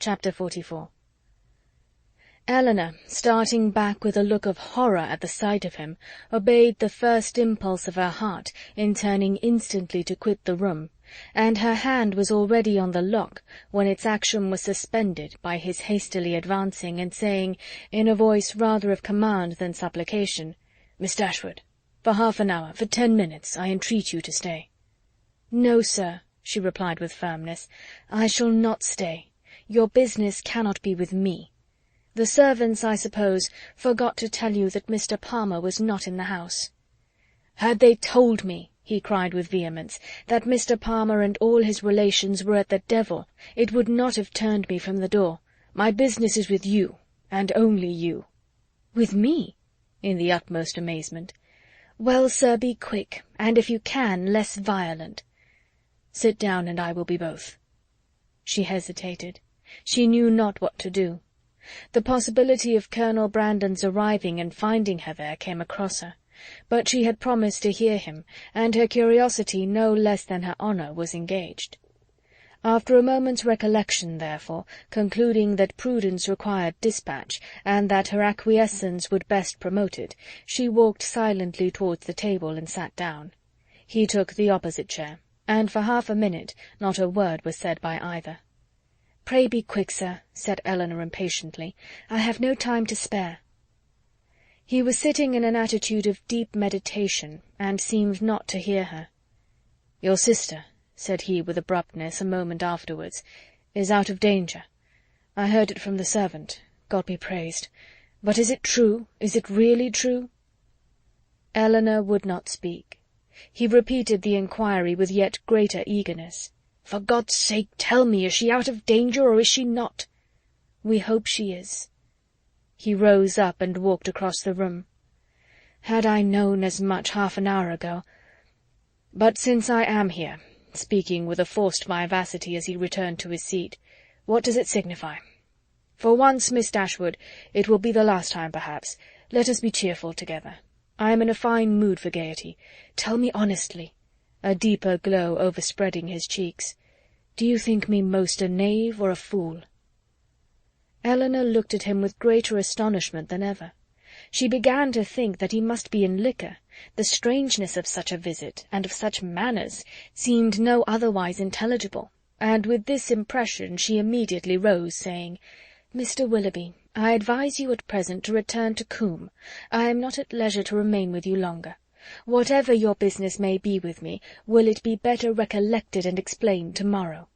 Chapter 44. Eleanor, starting back with a look of horror at the sight of him, obeyed the first impulse of her heart in turning instantly to quit the room, and her hand was already on the lock when its action was suspended by his hastily advancing and saying, in a voice rather of command than supplication, "Miss Dashwood, for half an hour, for 10 minutes, I entreat you to stay." "No, sir," she replied with firmness, "I shall not stay. Your business cannot be with me. The servants, I suppose, forgot to tell you that Mr. Palmer was not in the house." "Had they told me," he cried with vehemence, "that Mr. Palmer and all his relations were at the devil, it would not have turned me from the door. My business is with you, and only you." "With me?" in the utmost amazement. "Well, sir, be quick, and if you can, less violent." "Sit down, and I will be both." She hesitated. She knew not what to do. The possibility of Colonel Brandon's arriving and finding her there came across her, but she had promised to hear him, and her curiosity no less than her honour was engaged. After a moment's recollection, therefore, concluding that prudence required dispatch, and that her acquiescence would best promote it, she walked silently towards the table and sat down. He took the opposite chair, and for half a minute not a word was said by either. "Pray be quick, sir," said Eleanor impatiently. "I have no time to spare." He was sitting in an attitude of deep meditation, and seemed not to hear her. "Your sister," said he with abruptness a moment afterwards, "is out of danger. I heard it from the servant, God be praised. But is it true? Is it really true?" Eleanor would not speak. He repeated the inquiry with yet greater eagerness. "For God's sake, tell me, is she out of danger, or is she not?" "We hope she is." He rose up and walked across the room. "Had I known as much half an hour ago— But since I am here," speaking with a forced vivacity as he returned to his seat, "what does it signify? For once, Miss Dashwood, it will be the last time perhaps, let us be cheerful together. I am in a fine mood for gaiety. Tell me honestly," a deeper glow overspreading his cheeks, "do you think me most a knave or a fool?" Eleanor looked at him with greater astonishment than ever. She began to think that he must be in liquor. The strangeness of such a visit, and of such manners, seemed no otherwise intelligible, and with this impression she immediately rose, saying, "Mr. Willoughby, I advise you at present to return to Combe. I am not at leisure to remain with you longer. Whatever your business may be with me, will it be better recollected and explained tomorrow?"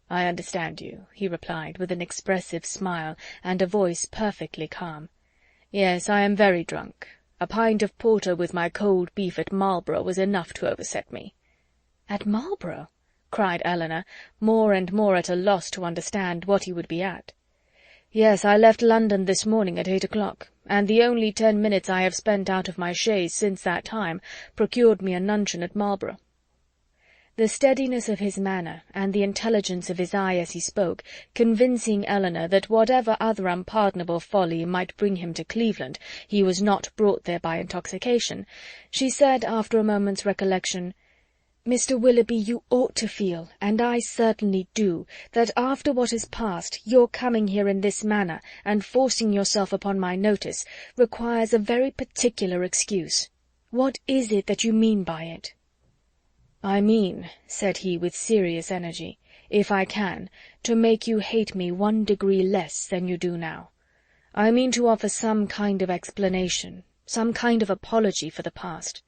"I understand you," he replied, with an expressive smile, and a voice perfectly calm. "Yes, I am very drunk. A pint of porter with my cold beef at Marlborough was enough to overset me." "At Marlborough?" cried Eleanor, more and more at a loss to understand what he would be at. "Yes, I left London this morning at 8 o'clock, and the only 10 minutes I have spent out of my chaise since that time procured me a nuncheon at Marlborough." The steadiness of his manner, and the intelligence of his eye as he spoke, convincing Eleanor that whatever other unpardonable folly might bring him to Cleveland, he was not brought there by intoxication, she said, after a moment's recollection, "Mr. Willoughby, you ought to feel, and I certainly do, that after what has passed, your coming here in this manner, and forcing yourself upon my notice, requires a very particular excuse. What is it that you mean by it?" "I mean," said he with serious energy, "if I can, to make you hate me 1 degree less than you do now. I mean to offer some kind of explanation, some kind of apology for the past.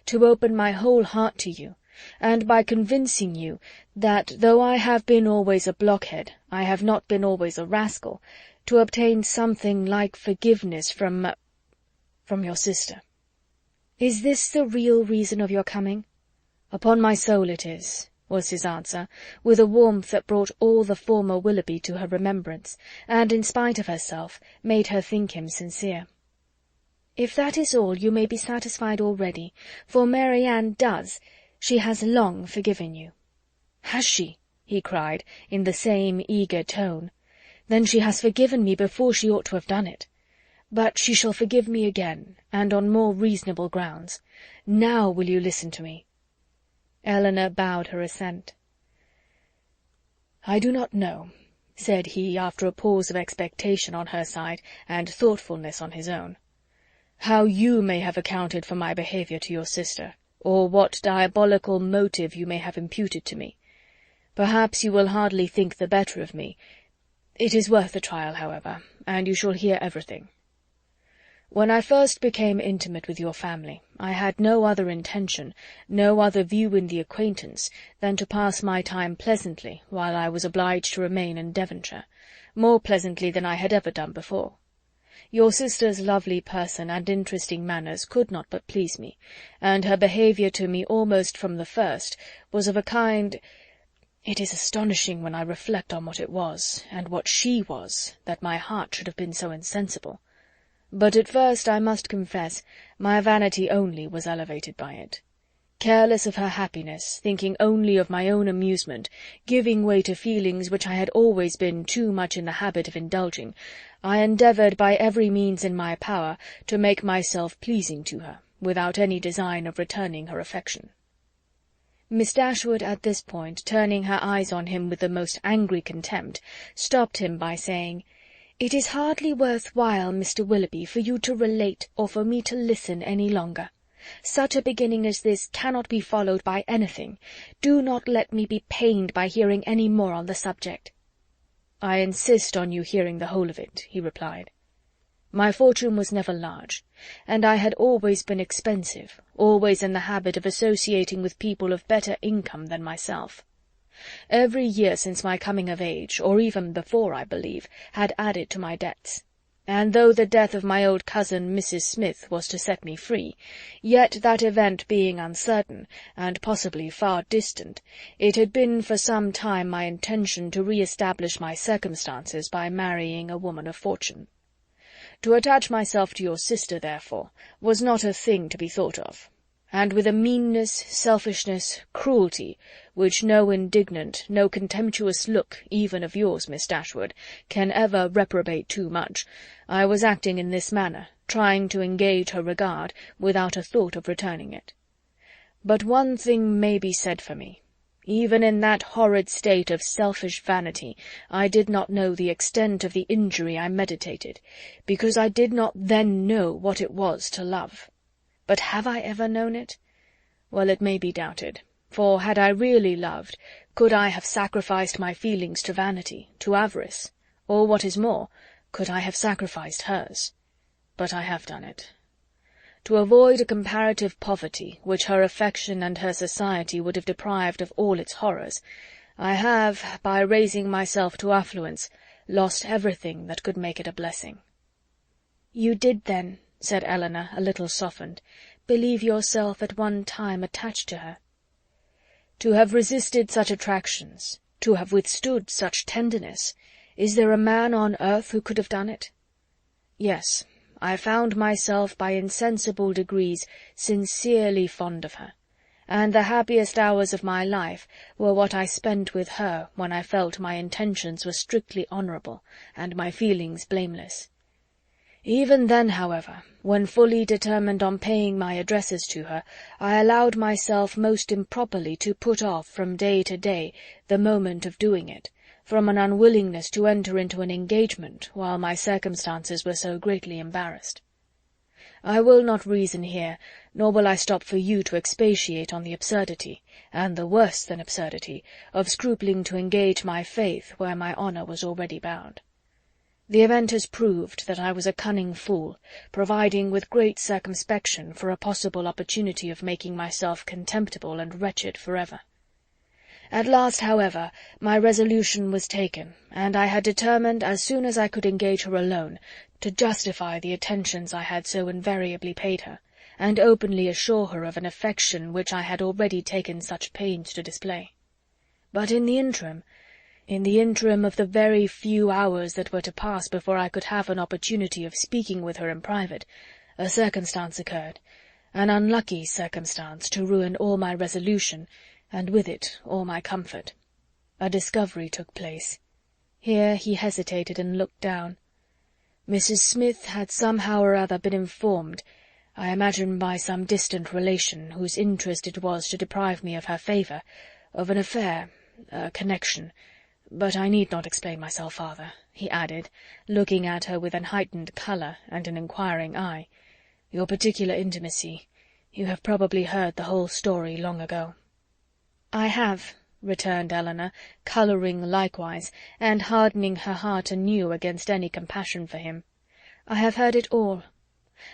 To open my whole heart to you, and by convincing you that, though I have been always a blockhead, I have not been always a rascal, to obtain something like forgiveness from your sister." "Is this the real reason of your coming?" "Upon my soul it is," was his answer, with a warmth that brought all the former Willoughby to her remembrance, and, in spite of herself, made her think him sincere. "If that is all, you may be satisfied already, for Mary Ann does— she has long forgiven you." "Has she?" he cried, in the same eager tone. "Then she has forgiven me before she ought to have done it. But she shall forgive me again, and on more reasonable grounds. Now will you listen to me?" Eleanor bowed her assent. "I do not know, said he, after a pause of expectation on her side and thoughtfulness on his own. "How you may have accounted for my behaviour to your sister, or what diabolical motive you may have imputed to me. Perhaps you will hardly think the better of me. It is worth the trial, however, and you shall hear everything. When I first became intimate with your family, I had no other intention, no other view in the acquaintance, than to pass my time pleasantly while I was obliged to remain in Devonshire, more pleasantly than I had ever done before. Your sister's lovely person and interesting manners could not but please me, and her behaviour to me almost from the first was of a kind— It is astonishing when I reflect on what it was, and what she was, that my heart should have been so insensible. But at first, I must confess, my vanity only was elevated by it. Careless of her happiness, thinking only of my own amusement, giving way to feelings which I had always been too much in the habit of indulging, I endeavoured by every means in my power to make myself pleasing to her, without any design of returning her affection." Miss Dashwood at this point, turning her eyes on him with the most angry contempt, stopped him by saying, "It is hardly worth while, Mr. Willoughby, for you to relate or for me to listen any longer. Such a beginning as this cannot be followed by anything. Do not let me be pained by hearing any more on the subject." "I insist on you hearing the whole of it," he replied. "My fortune was never large, and I had always been expensive, always in the habit of associating with people of better income than myself. Every year since my coming of age, or even before, I believe, had added to my debts, and though the death of my old cousin Mrs. Smith was to set me free, yet that event being uncertain, and possibly far distant, it had been for some time my intention to re-establish my circumstances by marrying a woman of fortune. To attach myself to your sister, therefore, was not a thing to be thought of, and with a meanness, selfishness, cruelty, which no indignant, no contemptuous look, even of yours, Miss Dashwood, can ever reprobate too much, I was acting in this manner, trying to engage her regard, without a thought of returning it. But one thing may be said for me. Even in that horrid state of selfish vanity, I did not know the extent of the injury I meditated, because I did not then know what it was to love. But have I ever known it? Well, it may be doubted, for had I really loved, could I have sacrificed my feelings to vanity, to avarice, or, what is more, could I have sacrificed hers? But I have done it. To avoid a comparative poverty, which her affection and her society would have deprived of all its horrors, I have, by raising myself to affluence, lost everything that could make it a blessing." "You did then," said Eleanor, a little softened, "believe yourself at one time attached to her?" "To have resisted such attractions, to have withstood such tenderness, is there a man on earth who could have done it? Yes, I found myself by insensible degrees sincerely fond of her, and the happiest hours of my life were what I spent with her when I felt my intentions were strictly honourable, and my feelings blameless. Even then, however, when fully determined on paying my addresses to her, I allowed myself most improperly to put off from day to day the moment of doing it, from an unwillingness to enter into an engagement while my circumstances were so greatly embarrassed. I will not reason here, nor will I stop for you to expatiate on the absurdity, and the worse than absurdity, of scrupling to engage my faith where my honour was already bound. The event has proved that I was a cunning fool, providing with great circumspection for a possible opportunity of making myself contemptible and wretched for ever. At last, however, my resolution was taken, and I had determined, as soon as I could engage her alone, to justify the attentions I had so invariably paid her, and openly assure her of an affection which I had already taken such pains to display. But in the interim of the very few hours that were to pass before I could have an opportunity of speaking with her in private, a circumstance occurred, an unlucky circumstance, to ruin all my resolution, and with it all my comfort. A discovery took place. Here he hesitated and looked down. Mrs. Smith had somehow or other been informed, I imagine by some distant relation, whose interest it was to deprive me of her favour, of an affair, a connection, But I need not explain myself farther," he added, looking at her with an heightened colour and an inquiring eye. "Your particular intimacy, you have probably heard the whole story long ago." "I have," returned Eleanor, colouring likewise, and hardening her heart anew against any compassion for him. "I have heard it all.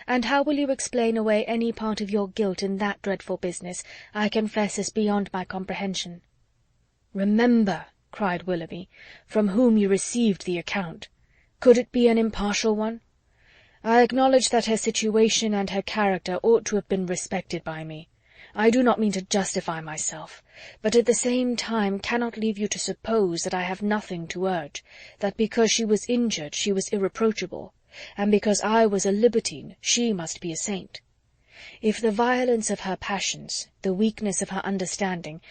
And how will you explain away any part of your guilt in that dreadful business, I confess is beyond my comprehension." "Remember," cried Willoughby, "from whom you received the account. Could it be an impartial one? I acknowledge that her situation and her character ought to have been respected by me. I do not mean to justify myself, but at the same time cannot leave you to suppose that I have nothing to urge, that because she was injured she was irreproachable, and because I was a libertine she must be a saint. If the violence of her passions, the weakness of her understanding—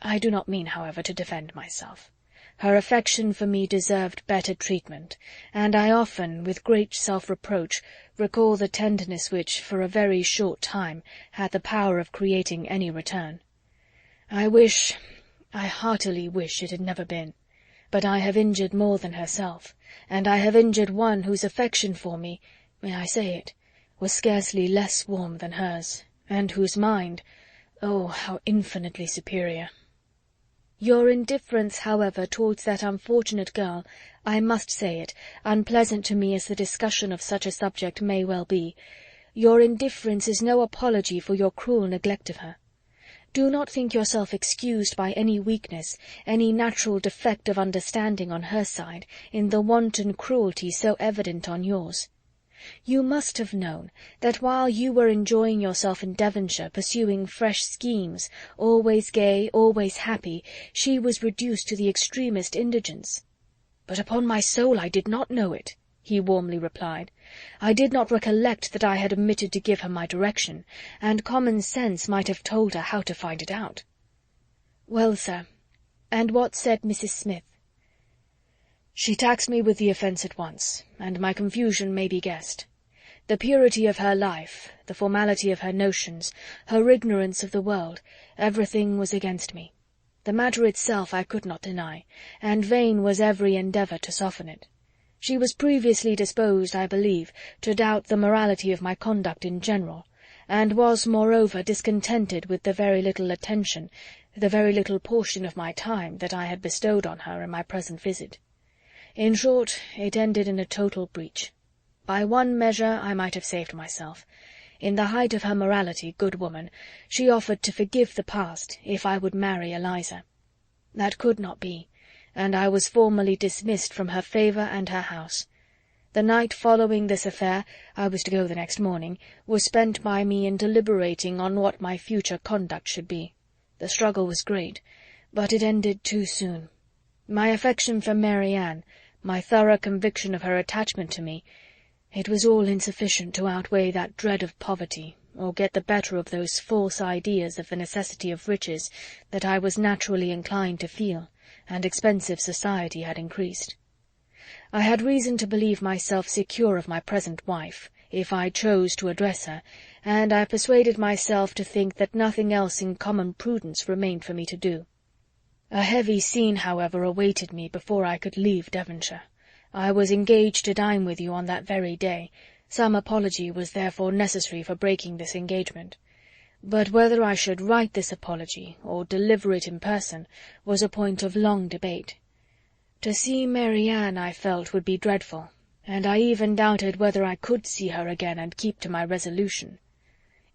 I do not mean, however, to defend myself. Her affection for me deserved better treatment, and I often, with great self-reproach, recall the tenderness which, for a very short time, had the power of creating any return. I heartily wish it had never been. But I have injured more than herself, and I have injured one whose affection for me, may I say it, was scarcely less warm than hers, and whose mind, oh, how infinitely superior. Your indifference, however, towards that unfortunate girl, I must say it, unpleasant to me as the discussion of such a subject may well be, your indifference is no apology for your cruel neglect of her. Do not think yourself excused by any weakness, any natural defect of understanding on her side, in the wanton cruelty so evident on yours. You must have known that while you were enjoying yourself in Devonshire, pursuing fresh schemes, always gay, always happy, she was reduced to the extremest indigence. "But upon my soul I did not know it," he warmly replied. "I did not recollect that I had omitted to give her my direction, and common sense might have told her how to find it out." "Well, sir, and what said Mrs. Smith?" "She taxed me with the offence at once, and my confusion may be guessed. The purity of her life, the formality of her notions, her ignorance of the world, everything was against me. The matter itself I could not deny, and vain was every endeavour to soften it. She was previously disposed, I believe, to doubt the morality of my conduct in general, and was, moreover, discontented with the very little attention, the very little portion of my time, that I had bestowed on her in my present visit. In short, it ended in a total breach. By one measure I might have saved myself. In the height of her morality, good woman, she offered to forgive the past if I would marry Eliza. That could not be, and I was formally dismissed from her favour and her house. The night following this affair, I was to go the next morning, was spent by me in deliberating on what my future conduct should be. The struggle was great, but it ended too soon. My affection for Mary Ann, my thorough conviction of her attachment to me, it was all insufficient to outweigh that dread of poverty, or get the better of those false ideas of the necessity of riches that I was naturally inclined to feel, and expensive society had increased. I had reason to believe myself secure of my present wife, if I chose to address her, and I persuaded myself to think that nothing else in common prudence remained for me to do. A heavy scene, however, awaited me before I could leave Devonshire. I was engaged to dine with you on that very day. Some apology was therefore necessary for breaking this engagement. But whether I should write this apology, or deliver it in person, was a point of long debate. To see Mary Ann, I felt, would be dreadful, and I even doubted whether I could see her again and keep to my resolution.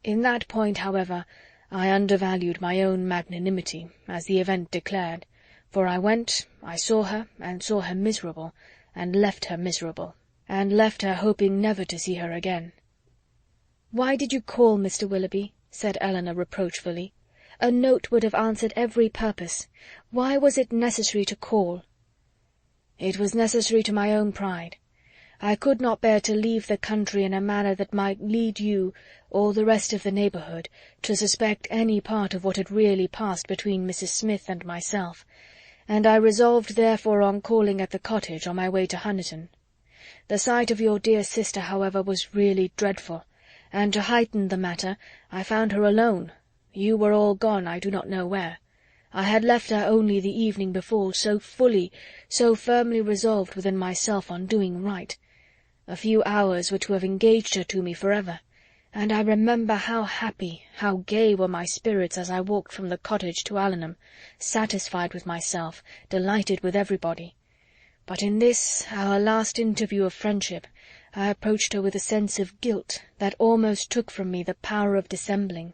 In that point, however, I undervalued my own magnanimity, as the event declared, for I went, I saw her, and saw her miserable, and left her miserable, and left her hoping never to see her again. "Why did you call, Mr. Willoughby?" said Eleanor reproachfully. "A note would have answered every purpose. Why was it necessary to call?" "It was necessary to my own pride. I could not bear to leave the country in a manner that might lead you, or the rest of the neighbourhood, to suspect any part of what had really passed between Mrs. Smith and myself, and I resolved therefore on calling at the cottage on my way to Honiton. The sight of your dear sister, however, was really dreadful, and to heighten the matter, I found her alone. You were all gone, I do not know where. I had left her only the evening before, so fully, so firmly resolved within myself on doing right. A few hours were to have engaged her to me for ever, and I remember how happy, how gay were my spirits as I walked from the cottage to Allenham, satisfied with myself, delighted with everybody. But in this, our last interview of friendship, I approached her with a sense of guilt that almost took from me the power of dissembling.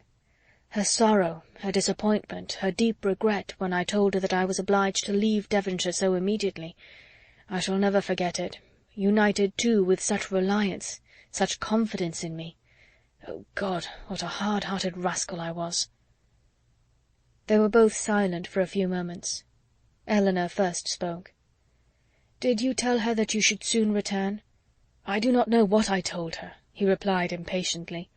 Her sorrow, her disappointment, her deep regret when I told her that I was obliged to leave Devonshire so immediately, I shall never forget it, united too with such reliance, such confidence in me. Oh God, what a hard-hearted rascal I was!" They were both silent for a few moments. Eleanor first spoke. "Did you tell her that you should soon return?" "I do not know what I told her," he replied impatiently.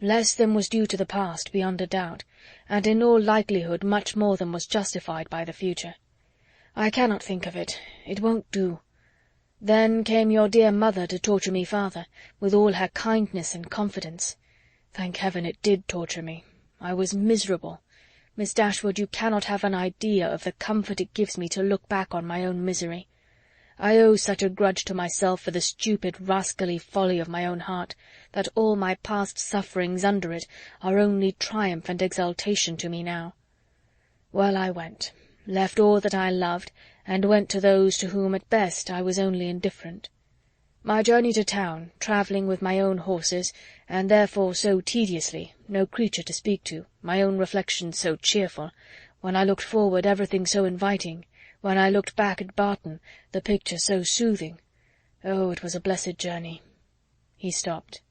"Less than was due to the past, beyond a doubt, and in all likelihood much more than was justified by the future. I cannot think of it. It won't do. Then came your dear mother to torture me farther, with all her kindness and confidence. Thank heaven it did torture me. I was miserable. Miss Dashwood, you cannot have an idea of the comfort it gives me to look back on my own misery. I owe such a grudge to myself for the stupid, rascally folly of my own heart, that all my past sufferings under it are only triumph and exultation to me now. Well, I went, left all that I loved, and went to those to whom at best I was only indifferent. My journey to town, travelling with my own horses, and therefore so tediously, no creature to speak to, my own reflections so cheerful, when I looked forward everything so inviting, when I looked back at Barton, the picture so soothing. Oh, it was a blessed journey." He stopped.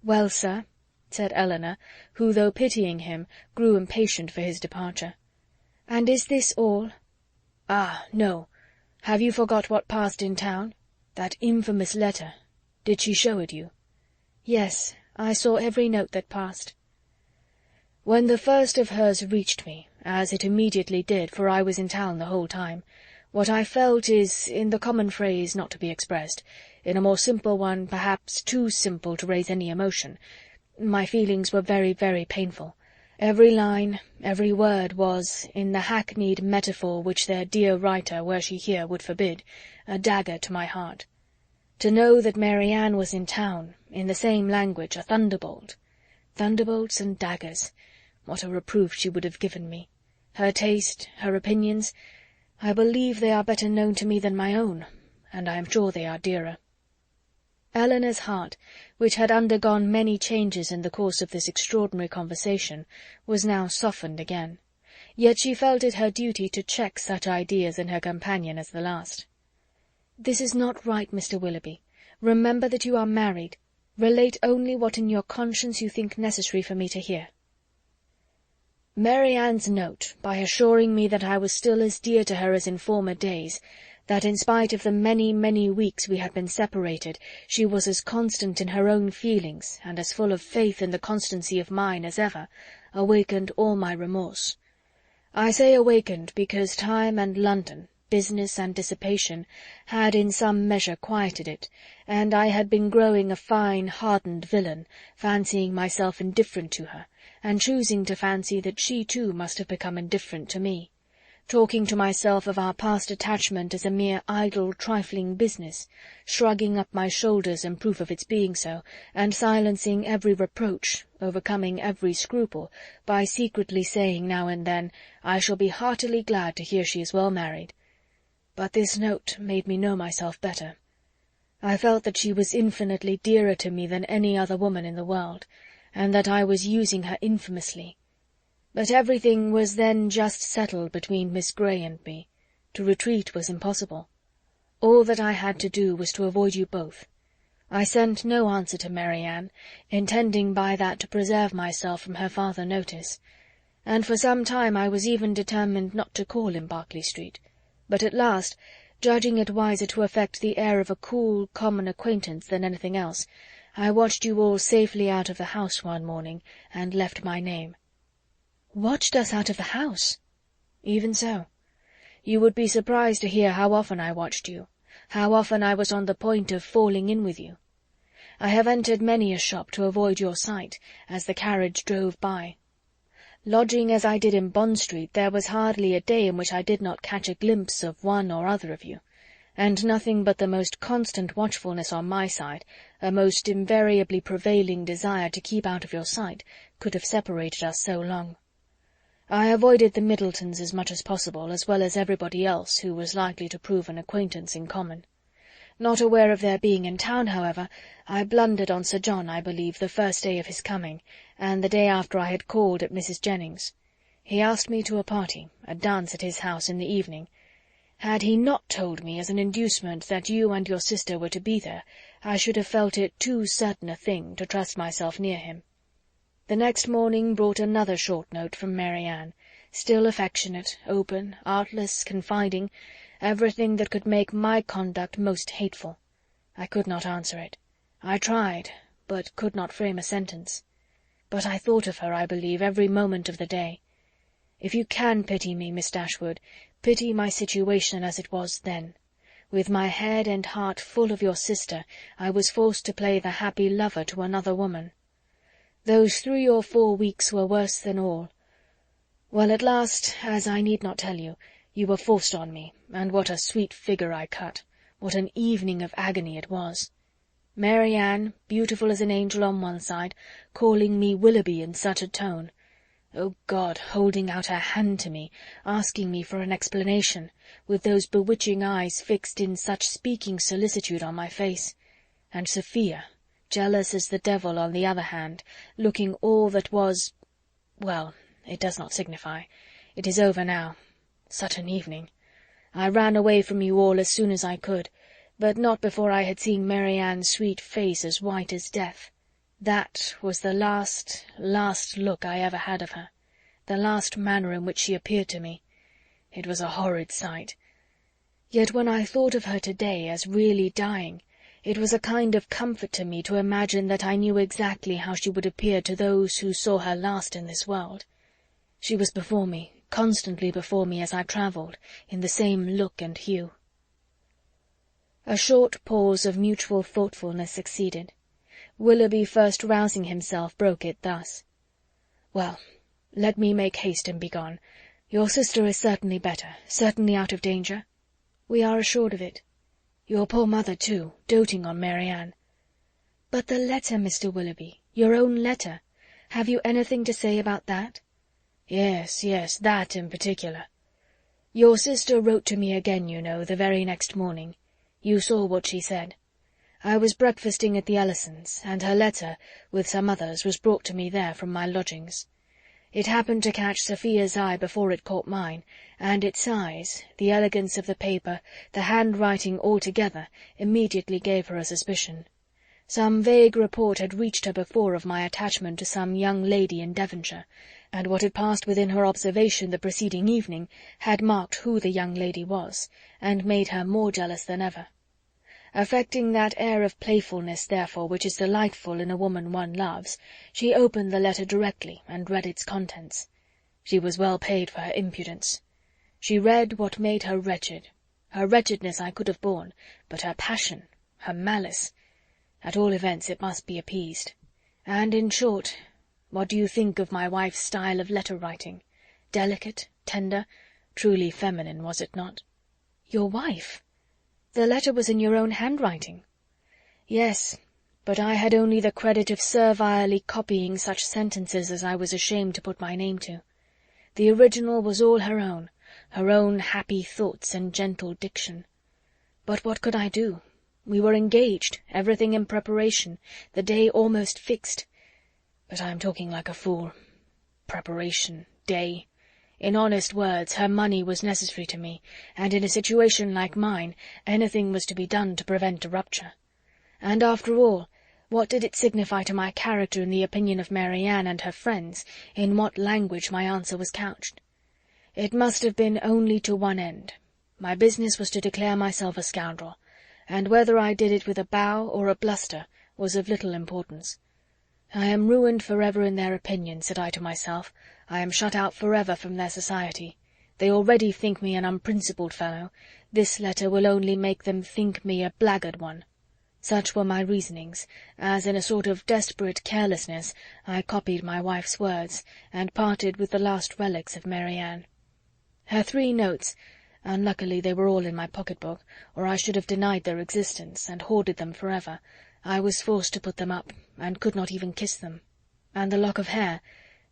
"Well, sir," said Eleanor, who, though pitying him, grew impatient for his departure. "And is this all?" "Ah, no. Have you forgot what passed in town? That infamous letter. Did she show it you?" "Yes, I saw every note that passed." "When the first of hers reached me, as it immediately did, for I was in town the whole time, what I felt is, in the common phrase, not to be expressed, in a more simple one, perhaps too simple to raise any emotion. My feelings were very, very painful. Every line, every word was, in the hackneyed metaphor which their dear writer, were she here, would forbid, a dagger to my heart. To know that Mary Ann was in town, in the same language, a thunderbolt. Thunderbolts and daggers. What a reproof she would have given me! Her taste, her opinions, I believe they are better known to me than my own, and I am sure they are dearer." Eleanor's heart, which had undergone many changes in the course of this extraordinary conversation, was now softened again, yet she felt it her duty to check such ideas in her companion as the last. "This is not right, Mr. Willoughby. Remember that you are married. Relate only what in your conscience you think necessary for me to hear." "Mary Ann's note, by assuring me that I was still as dear to her as in former days, that in spite of the many, many weeks we had been separated, she was as constant in her own feelings, and as full of faith in the constancy of mine as ever, awakened all my remorse. I say awakened, because time and London, business and dissipation, had in some measure quieted it, and I had been growing a fine hardened villain, fancying myself indifferent to her, and choosing to fancy that she too must have become indifferent to me, talking to myself of our past attachment as a mere idle, trifling business, shrugging up my shoulders in proof of its being so, and silencing every reproach, overcoming every scruple, by secretly saying now and then, "I shall be heartily glad to hear she is well married." But this note made me know myself better. I felt that she was infinitely dearer to me than any other woman in the world, and that I was using her infamously. But everything was then just settled between Miss Grey and me. To retreat was impossible. All that I had to do was to avoid you both. I sent no answer to Mary Ann, intending by that to preserve myself from her farther notice, and for some time I was even determined not to call in Berkeley Street, but at last, judging it wiser to affect the air of a cool, common acquaintance than anything else, I watched you all safely out of the house one morning, and left my name. "Watched us out of the house?" "Even so. You would be surprised to hear how often I watched you, how often I was on the point of falling in with you. I have entered many a shop to avoid your sight, as the carriage drove by. Lodging as I did in Bond Street, there was hardly a day in which I did not catch a glimpse of one or other of you, and nothing but the most constant watchfulness on my side, a most invariably prevailing desire to keep out of your sight, could have separated us so long. I avoided the Middletons as much as possible, as well as everybody else who was likely to prove an acquaintance in common. Not aware of their being in town, however, I blundered on Sir John, I believe, the first day of his coming, and the day after I had called at Mrs. Jennings. He asked me to a party, a dance at his house in the evening. Had he not told me as an inducement that you and your sister were to be there, I should have felt it too certain a thing to trust myself near him. The next morning brought another short note from Mary Ann, still affectionate, open, artless, confiding, everything that could make my conduct most hateful. I could not answer it. I tried, but could not frame a sentence. But I thought of her, I believe, every moment of the day. If you can pity me, Miss Dashwood, pity my situation as it was then. With my head and heart full of your sister, I was forced to play the happy lover to another woman. Those 3 or 4 weeks were worse than all. Well, at last, as I need not tell you, you were forced on me, and what a sweet figure I cut! What an evening of agony it was! Mary Ann, beautiful as an angel on one side, calling me Willoughby in such a tone. O God, holding out her hand to me, asking me for an explanation, with those bewitching eyes fixed in such speaking solicitude on my face. And Sophia, jealous as the devil on the other hand, looking all that was— well, it does not signify. It is over now. Such an evening! I ran away from you all as soon as I could, but not before I had seen Mary Ann's sweet face as white as death. That was the last look I ever had of her, the last manner in which she appeared to me. It was a horrid sight. Yet when I thought of her today as really dying, it was a kind of comfort to me to imagine that I knew exactly how she would appear to those who saw her last in this world. She was before me, constantly before me as I travelled, in the same look and hue. A short pause of mutual thoughtfulness succeeded. Willoughby, first rousing himself, broke it thus. "Well, let me make haste and be gone. Your sister is certainly better, certainly out of danger?" "We are assured of it." "Your poor mother, too, doting on Mary Ann." "But the letter, Mr. Willoughby, your own letter. Have you anything to say about that?" "Yes, yes, that in particular. Your sister wrote to me again, you know, the very next morning. You saw what she said. I was breakfasting at the Ellisons, and her letter, with some others, was brought to me there from my lodgings. It happened to catch Sophia's eye before it caught mine, and its size, the elegance of the paper, the handwriting altogether, immediately gave her a suspicion. Some vague report had reached her before of my attachment to some young lady in Devonshire, and what had passed within her observation the preceding evening had marked who the young lady was, and made her more jealous than ever. Affecting that air of playfulness, therefore, which is delightful in a woman one loves, she opened the letter directly and read its contents. She was well paid for her impudence. She read what made her wretched. Her wretchedness I could have borne, but her passion, her malice— at all events it must be appeased. And, in short, what do you think of my wife's style of letter-writing? Delicate, tender, truly feminine, was it not?" "Your wife? The letter was in your own handwriting." "Yes, but I had only the credit of servilely copying such sentences as I was ashamed to put my name to. The original was all her own happy thoughts and gentle diction. But what could I do? We were engaged, everything in preparation, the day almost fixed. But I am talking like a fool. Preparation, day. In honest words, her money was necessary to me, and in a situation like mine, anything was to be done to prevent a rupture. And after all, what did it signify to my character in the opinion of Mary Ann and her friends, in what language my answer was couched? It must have been only to one end. My business was to declare myself a scoundrel, and whether I did it with a bow or a bluster was of little importance. I am ruined forever in their opinion, said I to myself. I am shut out forever from their society. They already think me an unprincipled fellow. This letter will only make them think me a blackguard one. Such were my reasonings, as in a sort of desperate carelessness I copied my wife's words, and parted with the last relics of Mary Ann. Her 3 notes, unluckily they were all in my pocket-book, or I should have denied their existence, and hoarded them forever. I was forced to put them up, and could not even kiss them. And the lock of hair,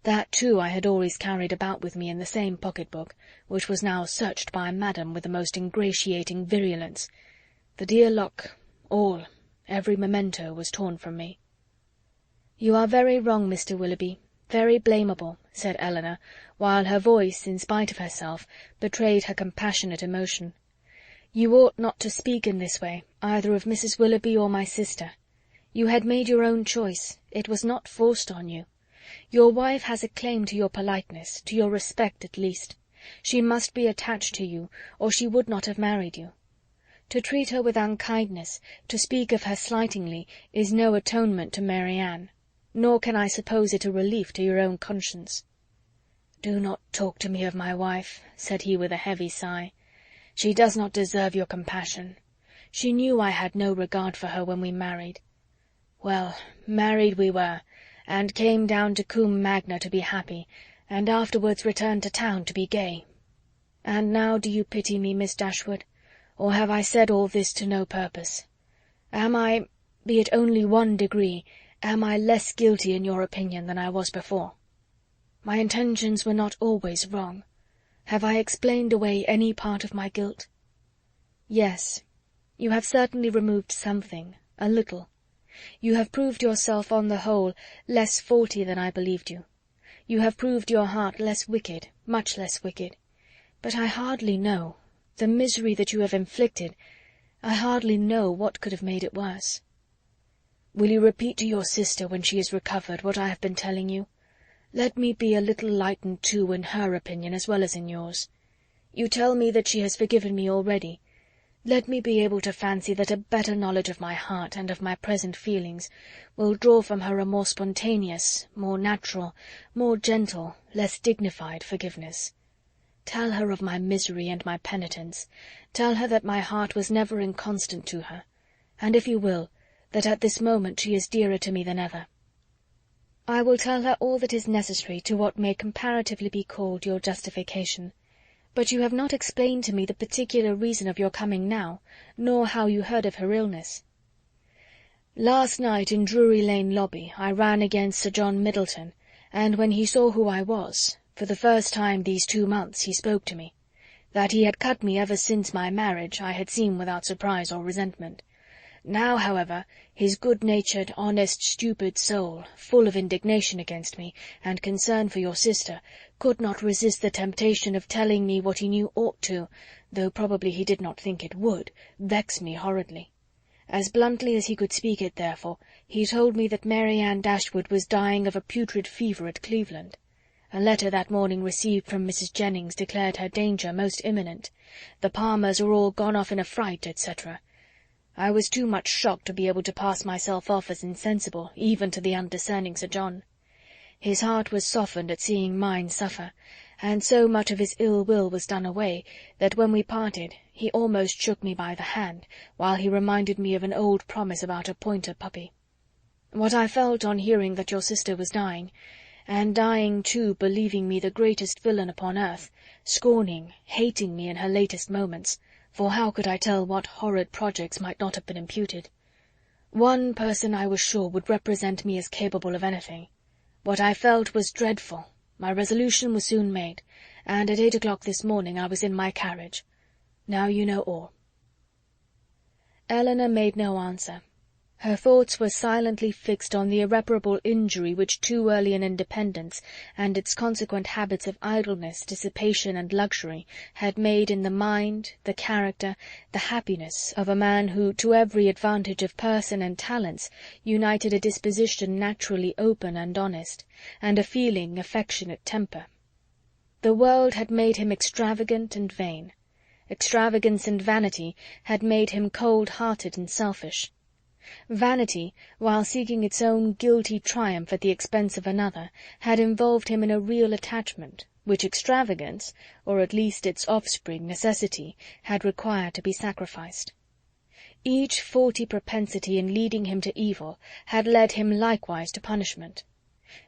that too I had always carried about with me in the same pocket-book, which was now searched by Madam with the most ingratiating virulence. The dear lock, all, every memento was torn from me. "You are very wrong, Mr. Willoughby, very blamable," said Eleanor, while her voice, in spite of herself, betrayed her compassionate emotion. "You ought not to speak in this way, either of Mrs. Willoughby or my sister. You had made your own choice, it was not forced on you. Your wife has a claim to your politeness, to your respect at least. She must be attached to you, or she would not have married you. To treat her with unkindness, to speak of her slightingly, is no atonement to Mary Ann, nor can I suppose it a relief to your own conscience." "Do not talk to me of my wife," said he with a heavy sigh. "She does not deserve your compassion. She knew I had no regard for her when we married. Well, married we were, and came down to Combe Magna to be happy, and afterwards returned to town to be gay. And now do you pity me, Miss Dashwood? Or have I said all this to no purpose? Am I, be it only 1 degree, am I less guilty in your opinion than I was before? My intentions were not always wrong. Have I explained away any part of my guilt?" "Yes, you have certainly removed something, a little. You have proved yourself, on the whole, less faulty than I believed you. You have proved your heart less wicked, much less wicked. But I hardly know, the misery that you have inflicted, I hardly know what could have made it worse." "Will you repeat to your sister, when she is recovered, what I have been telling you? Let me be a little lightened too in her opinion as well as in yours. You tell me that she has forgiven me already. Let me be able to fancy that a better knowledge of my heart and of my present feelings will draw from her a more spontaneous, more natural, more gentle, less dignified forgiveness. Tell her of my misery and my penitence. Tell her that my heart was never inconstant to her, and, if you will, that at this moment she is dearer to me than ever." "I will tell her all that is necessary to what may comparatively be called your justification. But you have not explained to me the particular reason of your coming now, nor how you heard of her illness." "Last night in Drury Lane lobby I ran against Sir John Middleton, and when he saw who I was, for the first time these 2 months he spoke to me. That he had cut me ever since my marriage I had seen without surprise or resentment. Now, however, his good-natured, honest, stupid soul, full of indignation against me, and concern for your sister, could not resist the temptation of telling me what he knew ought to, though probably he did not think it would, vex me horridly. As bluntly as he could speak it, therefore, he told me that Mary Ann Dashwood was dying of a putrid fever at Cleveland. A letter that morning received from Mrs. Jennings declared her danger most imminent. The Palmers are all gone off in a fright, etc. I was too much shocked to be able to pass myself off as insensible, even to the undiscerning Sir John. His heart was softened at seeing mine suffer, and so much of his ill will was done away, that when we parted he almost shook me by the hand, while he reminded me of an old promise about a pointer puppy. What I felt on hearing that your sister was dying, and dying too believing me the greatest villain upon earth, scorning, hating me in her latest moments, for how could I tell what horrid projects might not have been imputed? One person I was sure would represent me as capable of anything. What I felt was dreadful. My resolution was soon made, and at 8 o'clock this morning I was in my carriage. Now you know all." Eleanor made no answer. Her thoughts were silently fixed on the irreparable injury which too early an independence, and its consequent habits of idleness, dissipation, and luxury, had made in the mind, the character, the happiness of a man who, to every advantage of person and talents, united a disposition naturally open and honest, and a feeling, affectionate temper. The world had made him extravagant and vain. Extravagance and vanity had made him cold-hearted and selfish. Vanity, while seeking its own guilty triumph at the expense of another, had involved him in a real attachment, which extravagance, or at least its offspring, necessity, had required to be sacrificed. Each faulty propensity in leading him to evil had led him likewise to punishment.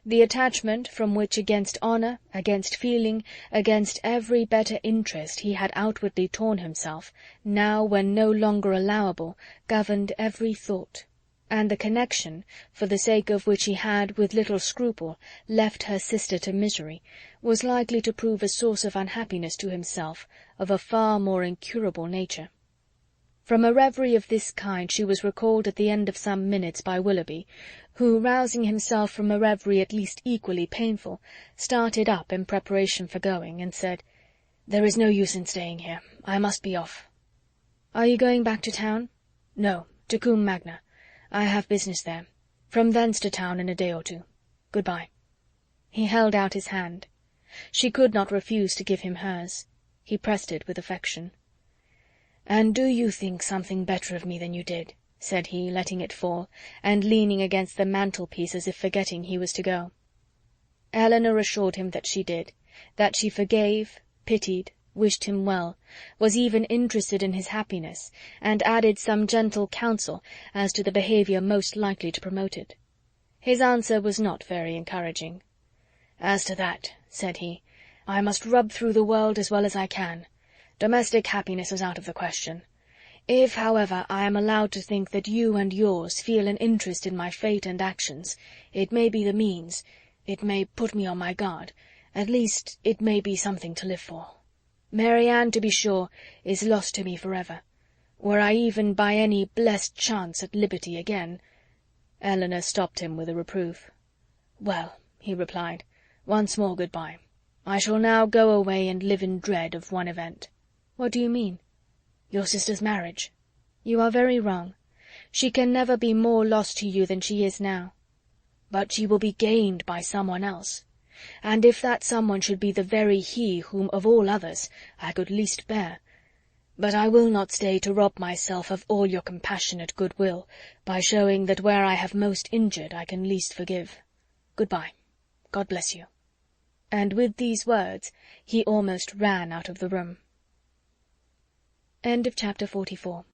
The attachment from which against honour, against feeling, against every better interest he had outwardly torn himself, now, when no longer allowable, governed every thought, and the connection, for the sake of which he had, with little scruple, left her sister to misery, was likely to prove a source of unhappiness to himself of a far more incurable nature. From a reverie of this kind she was recalled at the end of some minutes by Willoughby, who, rousing himself from a reverie at least equally painful, started up in preparation for going, and said, "There is no use in staying here. I must be off." "Are you going back to town?" "No, to Combe Magna. I have business there. From thence to town in a day or two. Good-bye." He held out his hand. She could not refuse to give him hers. He pressed it with affection. "And do you think something better of me than you did?" said he, letting it fall, and leaning against the mantelpiece as if forgetting he was to go. Eleanor assured him that she did, that she forgave, pitied, wished him well, was even interested in his happiness, and added some gentle counsel as to the behaviour most likely to promote it. His answer was not very encouraging. "As to that," said he, "I must rub through the world as well as I can. Domestic happiness is out of the question. If, however, I am allowed to think that you and yours feel an interest in my fate and actions, it may be the means, it may put me on my guard, at least it may be something to live for. Mary Ann, to be sure, is lost to me for ever. Were I even by any blessed chance at liberty again—" Eleanor stopped him with a reproof. "Well," he replied, "once more good-bye. I shall now go away and live in dread of one event." "What do you mean?" "Your sister's marriage." "You are very wrong. She can never be more lost to you than she is now." "But she will be gained by someone else. And if that someone should be the very he whom, of all others, I could least bear. But I will not stay to rob myself of all your compassionate goodwill, by showing that where I have most injured I can least forgive. Good-bye. God bless you." And with these words he almost ran out of the room. End of chapter 44.